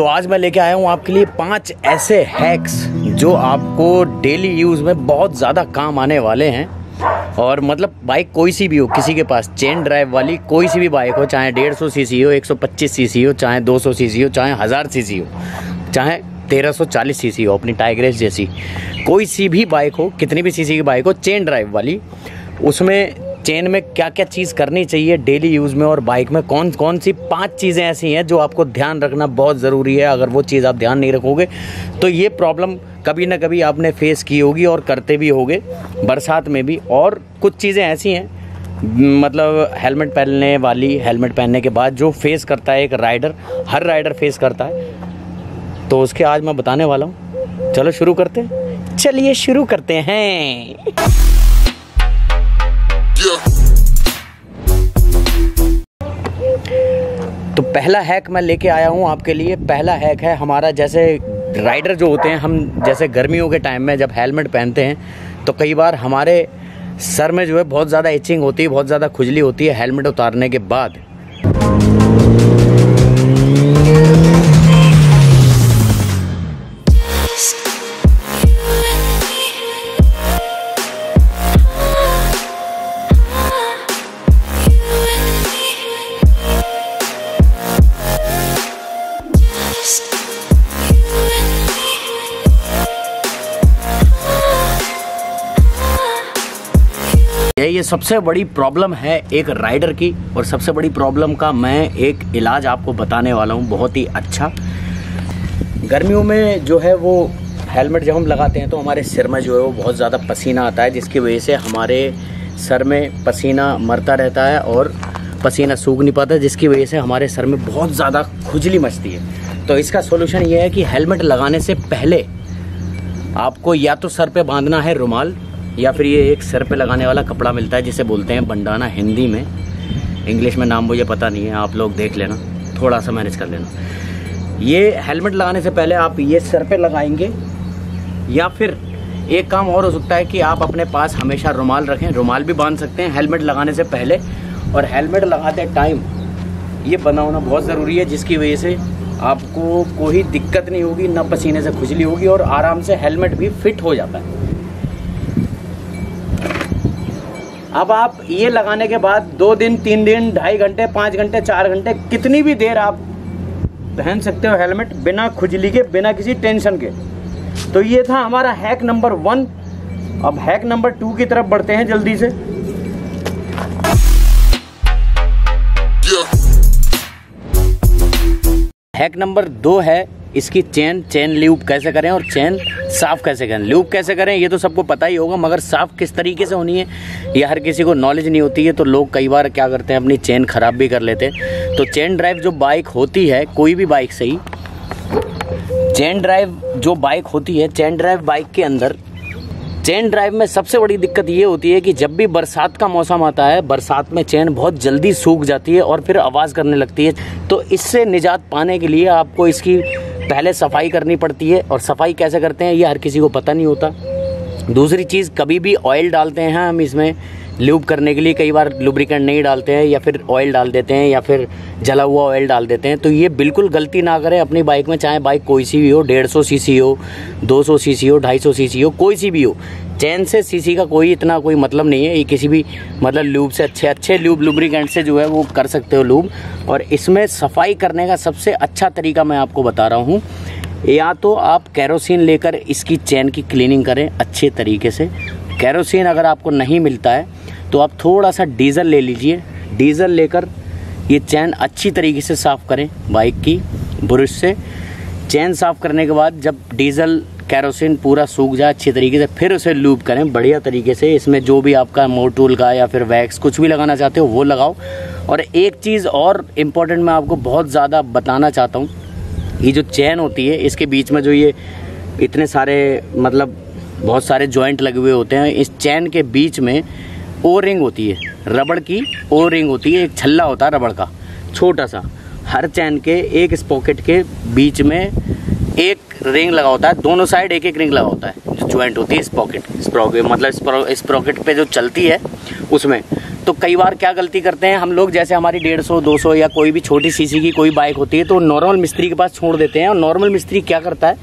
तो आज मैं लेके आया हूँ आपके लिए 5 ऐसे हैक्स जो आपको डेली यूज़ में बहुत ज़्यादा काम आने वाले हैं। और मतलब बाइक कोई सी भी हो, किसी के पास चेन ड्राइव वाली कोई सी भी बाइक हो, चाहे 150 सीसी हो, 125 सीसी हो, चाहे 200 सीसी हो, चाहे 1000 सीसी हो, चाहे 1340 सीसी हो, अपनी टाइग्रेस जैसी कोई सी भी बाइक हो, कितनी भी सीसी की बाइक हो, चेन ड्राइव वाली, उसमें चेन में क्या क्या चीज़ करनी चाहिए डेली यूज़ में, और बाइक में कौन कौन सी 5 चीज़ें ऐसी हैं जो आपको ध्यान रखना बहुत ज़रूरी है। अगर वो चीज़ आप ध्यान नहीं रखोगे तो ये प्रॉब्लम कभी ना कभी आपने फेस की होगी और करते भी होगे बरसात में भी। और कुछ चीज़ें ऐसी हैं मतलब हेलमेट पहनने वाली, हेलमेट पहनने के बाद जो फेस करता है एक राइडर, हर राइडर फेस करता है, तो उसके आज मैं बताने वाला हूँ। चलो शुरू करते हैं, चलिए शुरू करते हैं। तो पहला हैक मैं लेके आया हूँ आपके लिए। पहला हैक है हमारा, जैसे राइडर जो होते हैं, हम जैसे गर्मियों के टाइम में जब हेलमेट पहनते हैं तो कई बार हमारे सर में जो है बहुत ज़्यादा इचिंग होती है, बहुत ज़्यादा खुजली होती है हेलमेट उतारने के बाद। ये सबसे बड़ी प्रॉब्लम है एक राइडर की, और सबसे बड़ी प्रॉब्लम का मैं एक इलाज आपको बताने वाला हूँ, बहुत ही अच्छा। गर्मियों में जो है वो हेलमेट जब हम लगाते हैं तो हमारे सिर में जो है वो बहुत ज़्यादा पसीना आता है, जिसकी वजह से हमारे सर में पसीना मरता रहता है और पसीना सूख नहीं पाता, जिसकी वजह से हमारे सर में बहुत ज़्यादा खुजली मचती है। तो इसका सोल्यूशन ये है कि हेलमेट लगाने से पहले आपको या तो सर पे बांधना है रुमाल, या फिर ये एक सर पे लगाने वाला कपड़ा मिलता है जिसे बोलते हैं बंडाना हिंदी में, इंग्लिश में नाम मुझे पता नहीं है, आप लोग देख लेना, थोड़ा सा मैनेज कर लेना। ये हेलमेट लगाने से पहले आप ये सर पे लगाएंगे, या फिर एक काम और हो सकता है कि आप अपने पास हमेशा रुमाल रखें, रुमाल भी बांध सकते हैं हेलमेट लगाने से पहले। और हेलमेट लगाते टाइम ये बना होना बहुत ज़रूरी है, जिसकी वजह से आपको कोई दिक्कत नहीं होगी, ना पसीने से खुजली होगी, और आराम से हेलमेट भी फिट हो जाता है। अब आप ये लगाने के बाद 2 दिन, 3 दिन, 2.5 घंटे, 5 घंटे, 4 घंटे, कितनी भी देर आप पहन सकते हो हेलमेट बिना खुजली के, बिना किसी टेंशन के। तो ये था हमारा हैक नंबर 1। अब हैक नंबर 2 की तरफ बढ़ते हैं जल्दी से। हैक नंबर 2 है इसकी चेन ल्यूब कैसे करें और चेन साफ़ कैसे करें। ल्यूब कैसे करें ये तो सबको पता ही होगा, मगर साफ़ किस तरीके से होनी है ये हर किसी को नॉलेज नहीं होती है। तो लोग कई बार क्या करते हैं, अपनी चेन ख़राब भी कर लेते हैं। तो चेन ड्राइव जो बाइक होती है, कोई भी बाइक सही, चेन ड्राइव जो बाइक होती है, चेन ड्राइव बाइक के अंदर, चेन ड्राइव में सबसे बड़ी दिक्कत ये होती है कि जब भी बरसात का मौसम आता है, बरसात में चेन बहुत जल्दी सूख जाती है और फिर आवाज़ करने लगती है। तो इससे निजात पाने के लिए आपको इसकी पहले सफाई करनी पड़ती है, और सफाई कैसे करते हैं ये हर किसी को पता नहीं होता। दूसरी चीज़, कभी भी ऑयल डालते हैं हम इसमें ल्यूब करने के लिए, कई बार लुब्रिकेंट नहीं डालते हैं, या फिर ऑयल डाल देते हैं, या फिर जला हुआ ऑयल डाल देते हैं। तो ये बिल्कुल गलती ना करें अपनी बाइक में, चाहे बाइक कोई सी भी हो, 150 सीसी हो, 200 सीसी हो, 250 सीसी हो, कोई सी भी हो। चेन से सीसी का कोई इतना कोई मतलब नहीं है, ये किसी भी मतलब ल्यूब से अच्छे ल्यूब लुब्रिकेंट से जो है वो कर सकते हो लूब। और इसमें सफाई करने का सबसे अच्छा तरीका मैं आपको बता रहा हूँ, या तो आप केरोसिन लेकर इसकी चेन की क्लीनिंग करें अच्छे तरीके से। केरोसिन अगर आपको नहीं मिलता है तो आप थोड़ा सा डीजल ले लीजिए, डीजल लेकर ये चेन अच्छी तरीके से साफ़ करें बाइक की ब्रश से। चेन साफ़ करने के बाद जब डीजल केरोसिन पूरा सूख जाए अच्छी तरीके से, फिर उसे लूब करें बढ़िया तरीके से। इसमें जो भी आपका मोटूल का या फिर वैक्स कुछ भी लगाना चाहते हो वो लगाओ। और एक चीज़ और इम्पॉर्टेंट मैं आपको बहुत ज़्यादा बताना चाहता हूँ, ये जो चेन होती है इसके बीच में जो ये इतने सारे मतलब बहुत सारे जॉइंट लगे हुए होते हैं, इस चेन के बीच में ओ रिंग होती है, रबड़ की ओ रिंग होती है, एक छल्ला होता है रबड़ का छोटा सा, हर चैन के एक स्पॉकेट के बीच में एक रिंग लगा होता है, दोनों साइड एक एक रिंग लगा होता है जो ज्वाइंट होती है स्प्रॉकेट मतलब स्प्रॉकेट पे जो चलती है उसमें। तो कई बार क्या गलती करते हैं हम लोग, जैसे हमारी 150, 200 या कोई भी छोटी सीसी की कोई बाइक होती है तो नॉर्मल मिस्त्री के पास छोड़ देते हैं। और नॉर्मल मिस्त्री क्या करता है,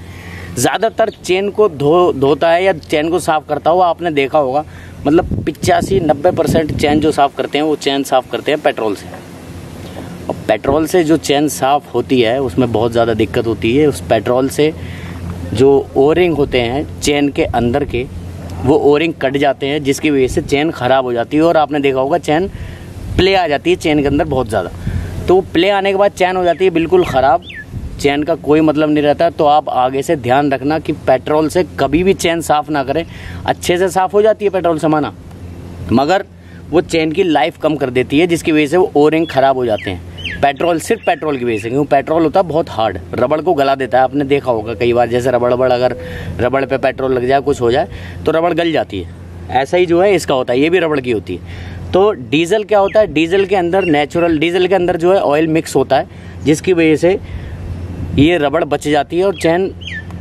ज़्यादातर चेन को धोता है या चेन को साफ़ करता हुआ आपने देखा होगा। मतलब 85-90% चेन जो साफ़ करते हैं वो चेन साफ़ करते हैं पेट्रोल से। और पेट्रोल से जो चेन साफ़ होती है उसमें बहुत ज़्यादा दिक्कत होती है। उस पेट्रोल से जो ओरिंग होते हैं चेन के अंदर के, वो ओरिंग कट जाते हैं, जिसकी वजह से चेन ख़राब हो जाती है। और आपने देखा होगा चेन प्ले आ जाती है चेन के अंदर बहुत ज़्यादा। तो प्ले आने के बाद चेन हो जाती है बिल्कुल ख़राब, चेन का कोई मतलब नहीं रहता। तो आप आगे से ध्यान रखना कि पेट्रोल से कभी भी चेन साफ़ ना करें। अच्छे से साफ़ हो जाती है पेट्रोल से माना, मगर वो चेन की लाइफ कम कर देती है, जिसकी वजह से वो ओरिंग ख़राब हो जाते हैं। पेट्रोल, सिर्फ पेट्रोल की वजह से, क्योंकि पेट्रोल होता है बहुत हार्ड, रबड़ को गला देता है। आपने देखा होगा कई बार, जैसे रबड़ अगर रबड़ पे पेट्रोल लग जाए, कुछ हो जाए तो रबड़ गल जाती है। ऐसा ही जो है इसका होता है, ये भी रबड़ की होती है। तो डीजल क्या होता है, डीजल के अंदर नेचुरल, डीजल के अंदर जो है ऑयल मिक्स होता है, जिसकी वजह से ये रबड़ बच जाती है और चैन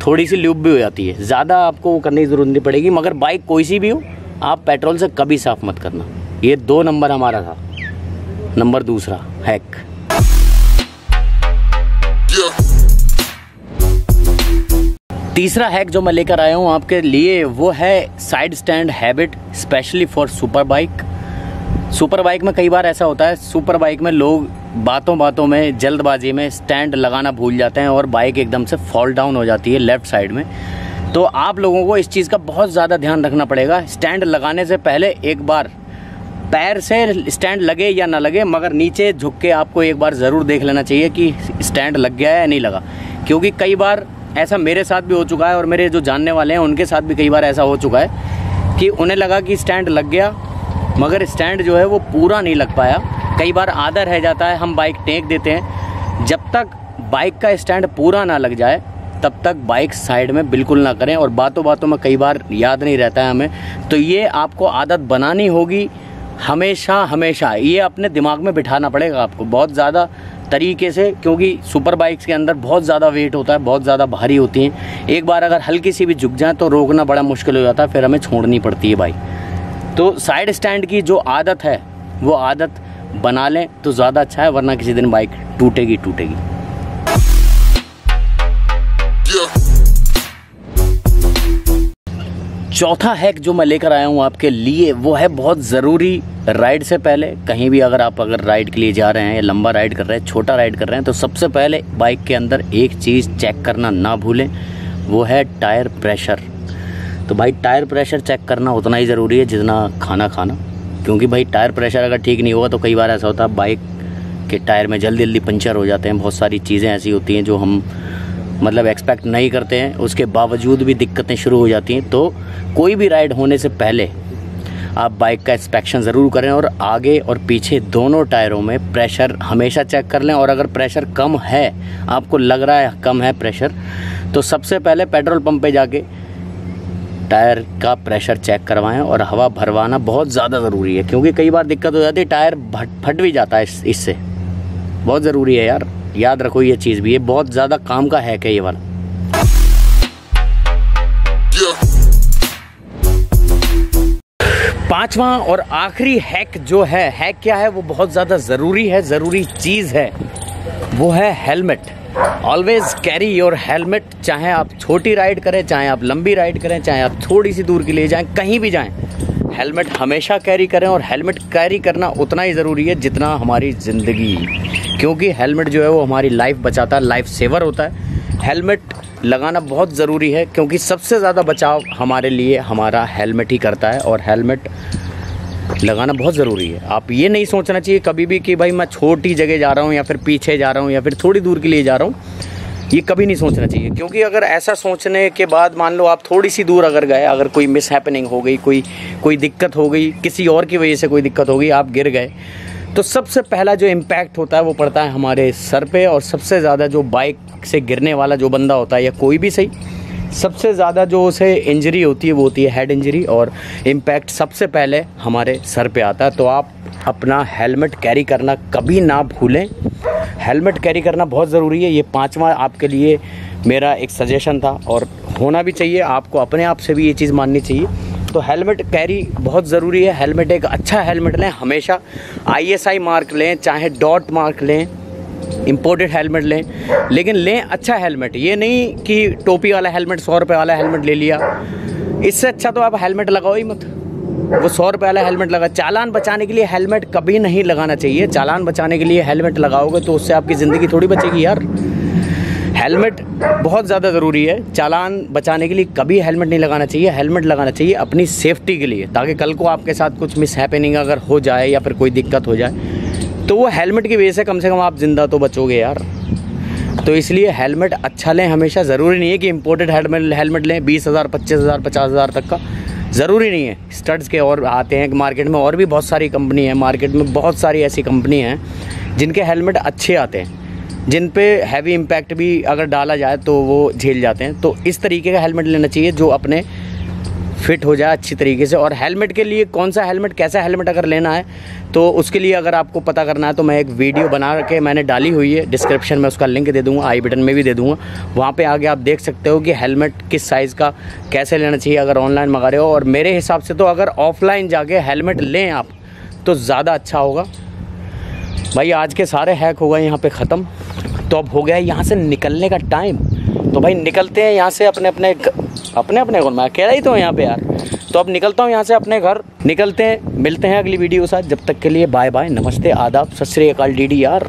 थोड़ी सी ल्यूब भी हो जाती है। ज़्यादा आपको वो करने की ज़रूरत नहीं पड़ेगी। मगर बाइक कोई सी भी हो, आप पेट्रोल से कभी साफ़ मत करना। ये 2 नंबर हमारा था। नंबर दूसरा हैक, तीसरा हैक जो मैं लेकर आया हूँ आपके लिए, वो है side stand habit, specially for super bike. Super bike में कई बार ऐसा होता है, सुपर बाइक में लोग बातों बातों में, जल्दबाजी में स्टैंड लगाना भूल जाते हैं और बाइक एकदम से फॉल डाउन हो जाती है लेफ़्ट साइड में। तो आप लोगों को इस चीज़ का बहुत ज़्यादा ध्यान रखना पड़ेगा। स्टैंड लगाने से पहले एक बार पैर से स्टैंड लगे या ना लगे, मगर नीचे झुक के आपको एक बार ज़रूर देख लेना चाहिए कि स्टैंड लग गया है या नहीं लगा। क्योंकि कई बार ऐसा मेरे साथ भी हो चुका है और मेरे जो जानने वाले हैं उनके साथ भी कई बार ऐसा हो चुका है कि उन्हें लगा कि स्टैंड लग गया, मगर स्टैंड जो है वो पूरा नहीं लग पाया। कई बार आधा रह जाता है, हम बाइक टेक देते हैं। जब तक बाइक का स्टैंड पूरा ना लग जाए तब तक बाइक साइड में बिल्कुल ना करें। और बातों बातों में कई बार याद नहीं रहता है हमें, तो ये आपको आदत बनानी होगी हमेशा हमेशा। ये अपने दिमाग में बिठाना पड़ेगा आपको बहुत ज़्यादा तरीके से, क्योंकि सुपर बाइक्स के अंदर बहुत ज़्यादा वेट होता है, बहुत ज़्यादा भारी होती हैं। एक बार अगर हल्की सी भी झुक जाए तो रोकना बड़ा मुश्किल हो जाता है, फिर हमें छोड़नी पड़ती है बाइक। तो साइड स्टैंड की जो आदत है वो आदत बना लें तो ज़्यादा अच्छा है, वरना किसी दिन बाइक टूटेगी। चौथा हैक जो मैं लेकर आया हूँ आपके लिए, वो है बहुत ज़रूरी। राइड से पहले कहीं भी अगर राइड के लिए जा रहे हैं या लंबा राइड कर रहे हैं, छोटा राइड कर रहे हैं, तो सबसे पहले बाइक के अंदर एक चीज़ चेक करना ना भूलें, वो है टायर प्रेशर। तो भाई टायर प्रेशर चेक करना उतना ही ज़रूरी है जितना खाना खाना। क्योंकि भाई टायर प्रेशर अगर ठीक नहीं होगा तो कई बार ऐसा होता है बाइक के टायर में जल्दी जल्दी पंचर हो जाते हैं। बहुत सारी चीज़ें ऐसी होती हैं जो हम मतलब एक्सपेक्ट नहीं करते हैं, उसके बावजूद भी दिक्कतें शुरू हो जाती हैं। तो कोई भी राइड होने से पहले आप बाइक का इंस्पेक्शन ज़रूर करें और आगे और पीछे दोनों टायरों में प्रेशर हमेशा चेक कर लें। और अगर प्रेशर कम है, आपको लग रहा है कम है प्रेशर, तो सबसे पहले पेट्रोल पंप पे जाके टायर का प्रेशर चेक करवाएं। और हवा भरवाना बहुत ज़्यादा ज़रूरी है, क्योंकि कई बार दिक्कत हो जाती है, टायर फट भी जाता है इससे। बहुत ज़रूरी है यार, याद रखो ये चीज़ भी, ये बहुत ज़्यादा काम का हैक है ये वाला। पांचवा और आखिरी हैक जो है, हैक क्या है, वो बहुत ज़्यादा ज़रूरी है, ज़रूरी चीज़ है, वो है helmet. Always carry your helmet. चाहे आप छोटी राइड करें, चाहे आप लंबी राइड करें, चाहे आप थोड़ी सी दूर के लिए जाएं, कहीं भी जाएं, हेलमेट हमेशा कैरी करें। और हेलमेट कैरी करना उतना ही ज़रूरी है जितना हमारी ज़िंदगी, क्योंकि हेलमेट जो है वो हमारी लाइफ बचाता है, लाइफ सेवर होता है। हेलमेट लगाना बहुत ज़रूरी है, क्योंकि सबसे ज़्यादा बचाव हमारे लिए हमारा हेलमेट ही करता है। और हेलमेट लगाना बहुत ज़रूरी है। आप ये नहीं सोचना चाहिए कभी भी कि भाई मैं छोटी जगह जा रहा हूँ या फिर पीछे जा रहा हूँ या फिर थोड़ी दूर के लिए जा रहा हूँ, ये कभी नहीं सोचना चाहिए। क्योंकि अगर ऐसा सोचने के बाद मान लो आप थोड़ी सी दूर अगर गए, अगर कोई मिस हैपनिंग हो गई, कोई दिक्कत हो गई, किसी और की वजह से कोई दिक्कत हो गई, आप गिर गए, तो सबसे पहला जो इम्पैक्ट होता है वो पड़ता है हमारे सर पे। और सबसे ज़्यादा जो बाइक से गिरने वाला जो बंदा होता है या कोई भी सही, सबसे ज़्यादा जो उसे इंजरी होती है वो होती है हेड इंजरी, और इम्पैक्ट सबसे पहले हमारे सर पे आता है। तो आप अपना हेलमेट कैरी करना कभी ना भूलें। हेलमेट कैरी करना बहुत ज़रूरी है। ये पांचवा आपके लिए मेरा एक सजेशन था, और होना भी चाहिए, आपको अपने आप से भी ये चीज़ माननी चाहिए। तो हेलमेट कैरी बहुत ज़रूरी है। हेलमेट एक अच्छा हेलमेट लें, हमेशा ISI मार्क लें, चाहे डॉट मार्क लें, इम्पोर्टेड हेलमेट लें, लेकिन लें अच्छा हेलमेट। ये नहीं कि टोपी वाला हेलमेट 100 रुपये वाला हेलमेट ले लिया, इससे अच्छा तो आप हेलमेट लगाओ ही मत। वो 100 रुपये वाला हेलमेट लगा, चालान बचाने के लिए हेलमेट कभी नहीं लगाना चाहिए। चालान बचाने के लिए हेलमेट लगाओगे तो उससे आपकी ज़िंदगी थोड़ी बचेगी यार। हेलमेट बहुत ज़्यादा ज़रूरी है। चालान बचाने के लिए कभी हेलमेट नहीं लगाना चाहिए। हेलमेट लगाना चाहिए अपनी सेफ्टी के लिए, ताकि कल को आपके साथ कुछ मिस हैपनिंग अगर हो जाए या फिर कोई दिक्कत हो जाए तो वो हेलमेट की वजह से कम आप जिंदा तो बचोगे यार। तो इसलिए हेलमेट अच्छा लें हमेशा। ज़रूरी नहीं है कि इम्पोर्टेड हेलमेट लें 20,000, 25,000, 50,000 तक का, ज़रूरी नहीं है। स्टड्स के और आते हैं मार्केट में, और भी बहुत सारी कंपनी है मार्केट में, बहुत सारी ऐसी कंपनी हैं जिनके हेलमेट अच्छे आते हैं, जिन पे हैवी इम्पैक्ट भी अगर डाला जाए तो वो झेल जाते हैं। तो इस तरीके का हेलमेट लेना चाहिए जो अपने फिट हो जाए अच्छी तरीके से। और हेलमेट के लिए कौन सा हेलमेट, कैसा हेलमेट अगर लेना है तो उसके लिए अगर आपको पता करना है तो मैं एक वीडियो बना के मैंने डाली हुई है, डिस्क्रिप्शन में उसका लिंक दे दूँगा, आई बटन में भी दे दूँगा। वहाँ पे आगे आप देख सकते हो कि हेलमेट किस साइज़ का कैसे लेना चाहिए अगर ऑनलाइन मंगा रहे हो। और मेरे हिसाब से तो अगर ऑफलाइन जाके हेलमेट लें आप तो ज़्यादा अच्छा होगा। भाई आज के सारे हैक हो गए यहाँ पे ख़त्म, तो अब हो गया यहाँ से निकलने का टाइम। तो भाई निकलते हैं यहाँ से अपने अपने घर। मैं अकेला ही तो हूँ यहाँ पे यार, तो अब निकलता हूँ यहाँ से अपने घर। निकलते हैं, मिलते हैं अगली वीडियो के साथ। जब तक के लिए बाय बाय, नमस्ते, आदाब, सत श्री अकाल, डीडी यार।